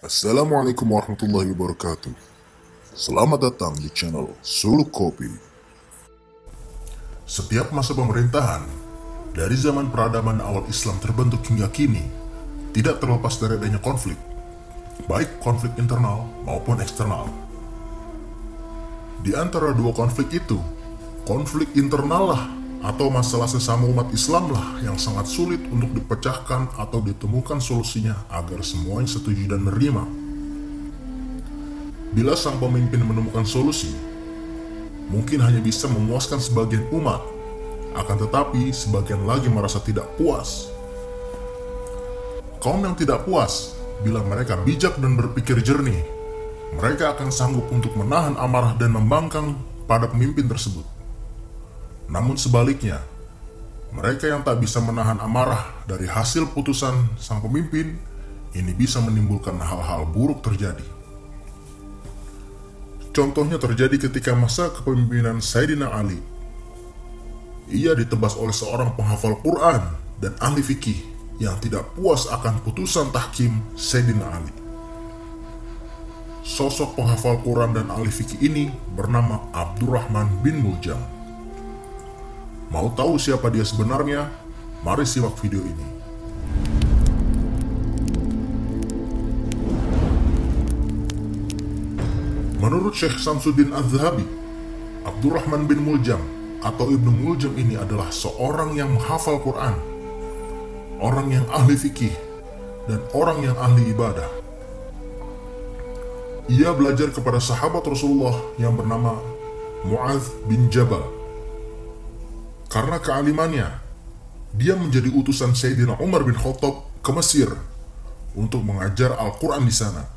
Assalamualaikum warahmatullahi wabarakatuh. Selamat datang di channel Suluk Kopi. Setiap masa pemerintahan, dari zaman peradaban awal Islam terbentuk hingga kini, tidak terlepas dari adanya konflik, baik konflik internal maupun eksternal. Di antara dua konflik itu, konflik internal lah atau masalah sesama umat Islam lah yang sangat sulit untuk dipecahkan atau ditemukan solusinya agar semuanya setuju dan menerima. Bila sang pemimpin menemukan solusi, mungkin hanya bisa memuaskan sebagian umat, akan tetapi sebagian lagi merasa tidak puas. Kaum yang tidak puas, bila mereka bijak dan berpikir jernih, mereka akan sanggup untuk menahan amarah dan membangkang pada pemimpin tersebut. Namun sebaliknya, mereka yang tak bisa menahan amarah dari hasil putusan sang pemimpin, ini bisa menimbulkan hal-hal buruk terjadi. Contohnya terjadi ketika masa kepemimpinan Sayyidina Ali. Ia ditebas oleh seorang penghafal Quran dan ahli fikih yang tidak puas akan putusan tahkim Sayyidina Ali. Sosok penghafal Quran dan ahli fikih ini bernama Abdurrahman bin Muljam. Mau tahu siapa dia sebenarnya? Mari simak video ini. Menurut Syekh Samsuddin Az-Zahabi, Abdurrahman bin Muljam atau Ibnu Muljam ini adalah seorang yang menghafal Quran, orang yang ahli fikih, dan orang yang ahli ibadah. Ia belajar kepada sahabat Rasulullah yang bernama Mu'adz bin Jabal. Karena kealimannya, dia menjadi utusan Sayyidina Umar bin Khattab ke Mesir untuk mengajar Al-Quran di sana.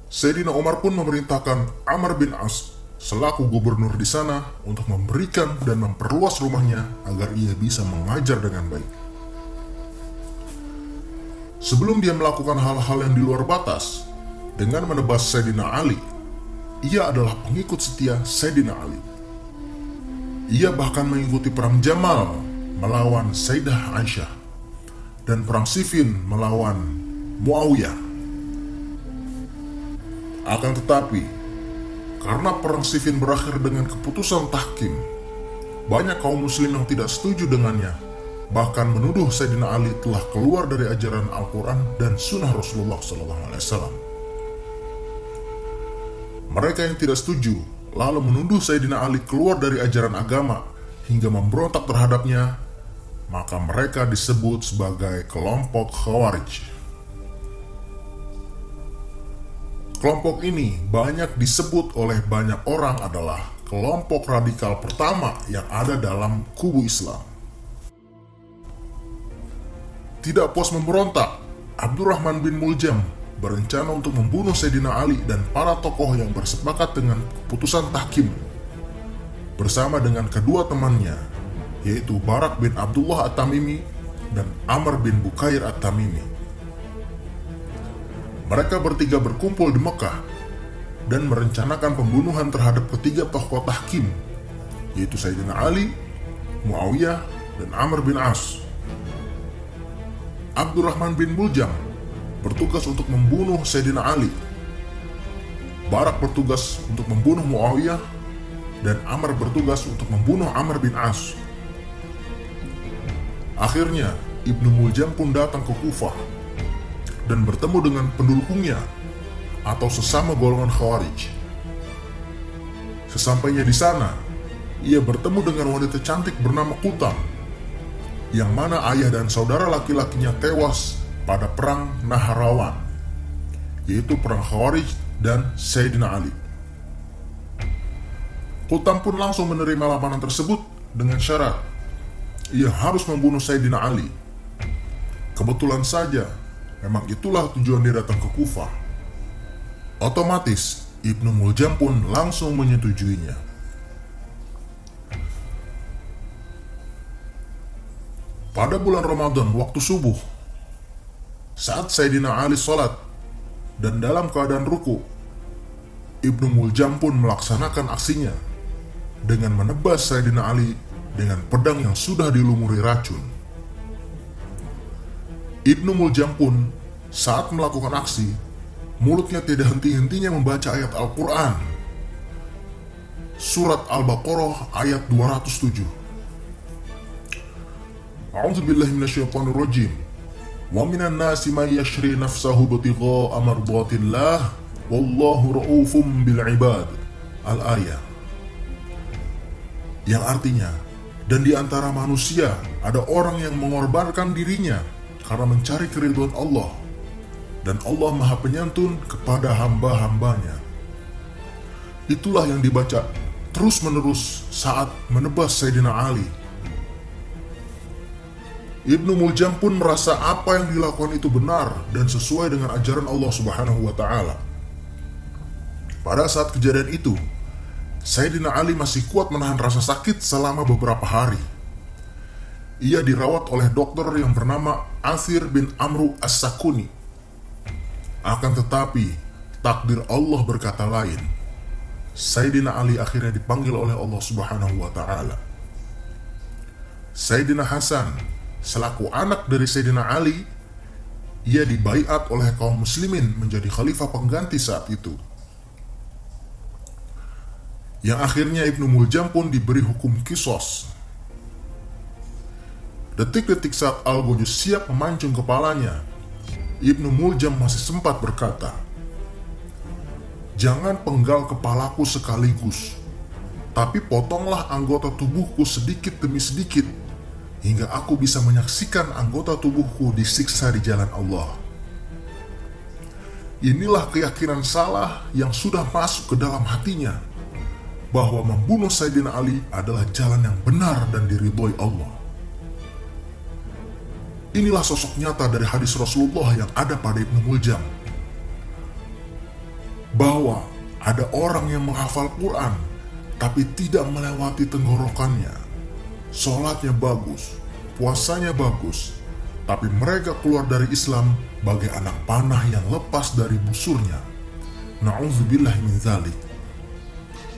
Sayyidina Umar pun memerintahkan Amr bin As selaku gubernur di sana untuk memberikan dan memperluas rumahnya agar ia bisa mengajar dengan baik. Sebelum dia melakukan hal-hal yang di luar batas, dengan menebas Sayyidina Ali, ia adalah pengikut setia Sayyidina Ali. Ia bahkan mengikuti perang Jamal melawan Sayyidah Aisyah dan perang Siffin melawan Muawiyah. Akan tetapi, karena perang Siffin berakhir dengan keputusan tahkim, banyak kaum muslim yang tidak setuju dengannya, bahkan menuduh Sayyidina Ali telah keluar dari ajaran Al-Quran dan sunnah Rasulullah SAW. Mereka yang tidak setuju lalu menuduh Sayyidina Ali keluar dari ajaran agama hingga memberontak terhadapnya, maka mereka disebut sebagai kelompok Khawarij. Kelompok ini banyak disebut oleh banyak orang adalah kelompok radikal pertama yang ada dalam kubu Islam. Tidak puas memberontak, Abdurrahman bin Muljam berencana untuk membunuh Sayyidina Ali dan para tokoh yang bersepakat dengan keputusan tahkim bersama dengan kedua temannya, yaitu Barak bin Abdullah At-Tamimi dan Amr bin Bukair At-Tamimi. Mereka bertiga berkumpul di Mekah dan merencanakan pembunuhan terhadap ketiga tokoh tahkim, yaitu Sayyidina Ali, Muawiyah, dan Amr bin As. Abdurrahman bin Muljam bertugas untuk membunuh Sayyidina Ali. Barak bertugas untuk membunuh Muawiyah dan Amr bertugas untuk membunuh Amr bin As. Akhirnya, Ibnu Muljam pun datang ke Kufah dan bertemu dengan pendukungnya atau sesama golongan Khawarij. Sesampainya di sana, ia bertemu dengan wanita cantik bernama Qutam, yang mana ayah dan saudara laki-lakinya tewas pada perang Nahrawan, yaitu perang Khawarij dan Sayyidina Ali. Qutam pun langsung menerima lamaran tersebut dengan syarat ia harus membunuh Sayyidina Ali. Kebetulan saja, memang itulah tujuan dia datang ke Kufah. Otomatis, Ibnu Muljam pun langsung menyetujuinya. Pada bulan Ramadan waktu subuh, saat Sayyidina Ali sholat dan dalam keadaan ruku, Ibnu Muljam pun melaksanakan aksinya dengan menebas Sayyidina Ali dengan pedang yang sudah dilumuri racun. Ibnu Muljam pun saat melakukan aksi mulutnya tidak henti-hentinya membaca ayat Al-Quran. Surat Al-Baqarah ayat 207. A'udzubillahi minasyaitonirrajim. Wa minan nasi may yashri nafsahu ibtigha'a mardatillah wallahu ra'ufum bil ibad. Al-ayah. Yang artinya, dan di antara manusia ada orang yang mengorbankan dirinya karena mencari keridhaan Allah, dan Allah Maha Penyantun kepada hamba-hambanya. Itulah yang dibaca terus-menerus saat menebas Sayyidina Ali. Ibnu Muljam pun merasa apa yang dilakukan itu benar dan sesuai dengan ajaran Allah Subhanahu wa Ta'ala. Pada saat kejadian itu, Sayyidina Ali masih kuat menahan rasa sakit selama beberapa hari. Ia dirawat oleh dokter yang bernama Athir bin Amru As-Sakuni. Akan tetapi, takdir Allah berkata lain. Sayyidina Ali akhirnya dipanggil oleh Allah Subhanahu wa Ta'ala. Sayyidina Hasan, selaku anak dari Sayyidina Ali, ia dibaiat oleh kaum muslimin menjadi khalifah pengganti saat itu. Yang akhirnya Ibnu Muljam pun diberi hukum qisas. Detik-detik saat Al-Ghujus siap memancung kepalanya, Ibnu Muljam masih sempat berkata, "Jangan penggal kepalaku sekaligus, tapi potonglah anggota tubuhku sedikit demi sedikit, hingga aku bisa menyaksikan anggota tubuhku disiksa di jalan Allah." Inilah keyakinan salah yang sudah masuk ke dalam hatinya, bahwa membunuh Sayyidina Ali adalah jalan yang benar dan diridhoi Allah. Inilah sosok nyata dari hadis Rasulullah yang ada pada Ibnu Muljam, bahwa ada orang yang menghafal Quran tapi tidak melewati tenggorokannya. Sholatnya bagus, puasanya bagus, tapi mereka keluar dari Islam bagai anak panah yang lepas dari busurnya. Na'udzubillah min dzalik.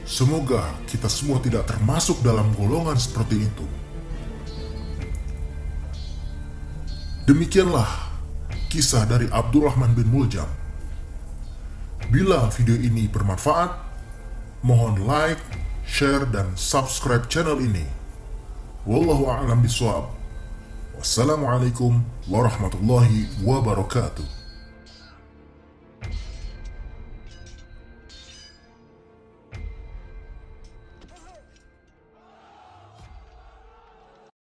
Semoga kita semua tidak termasuk dalam golongan seperti itu. Demikianlah kisah dari Abdurrahman bin Muljam. Bila video ini bermanfaat, mohon like, share, dan subscribe channel ini. Wallahu a'lam bishawab. Wassalamualaikum warahmatullahi wabarakatuh.